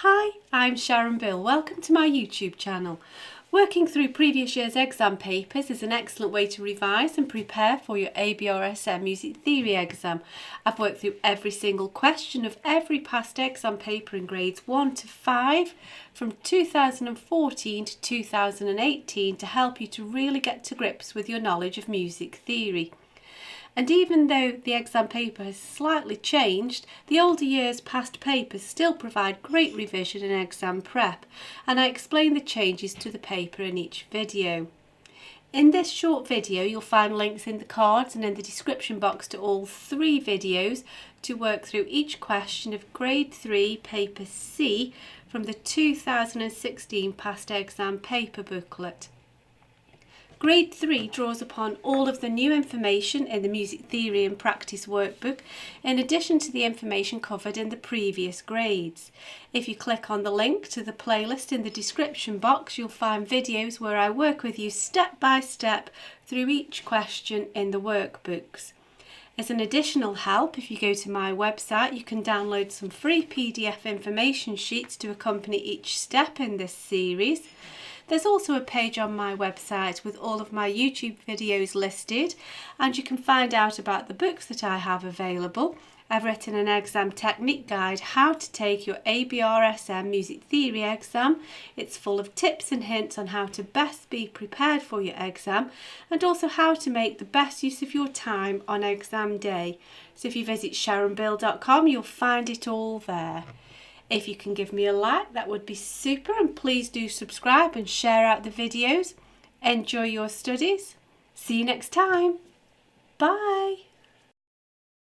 Hi, I'm Sharon Bill. Welcome to my YouTube channel. Working through previous year's exam papers is an excellent way to revise and prepare for your ABRSM Music Theory exam. I've worked through every single question of every past exam paper in grades 1 to 5 from 2014 to 2018 to help you to really get to grips with your knowledge of music theory. And even though the exam paper has slightly changed, the older years past papers still provide great revision and exam prep, and I explain the changes to the paper in each video. In this short video you'll find links in the cards and in the description box to all 3 videos to work through each question of Grade 3 Paper C from the 2016 past exam paper booklet. Grade 3 draws upon all of the new information in the Music Theory and Practice workbook, in addition to the information covered in the previous grades. If you click on the link to the playlist in the description box, you'll find videos where I work with you step by step through each question in the workbooks. As an additional help, if you go to my website, you can download some free PDF information sheets to accompany each step in this series. There's also a page on my website with all of my YouTube videos listed, and you can find out about the books that I have available. I've written an exam technique guide, how to take your ABRSM Music Theory exam. It's full of tips and hints on how to best be prepared for your exam, and also how to make the best use of your time on exam day. So if you visit sharonbill.com, you'll find it all there. If you can give me a like, that would be super, and please do subscribe and share out the videos. Enjoy your studies. See you next time. Bye.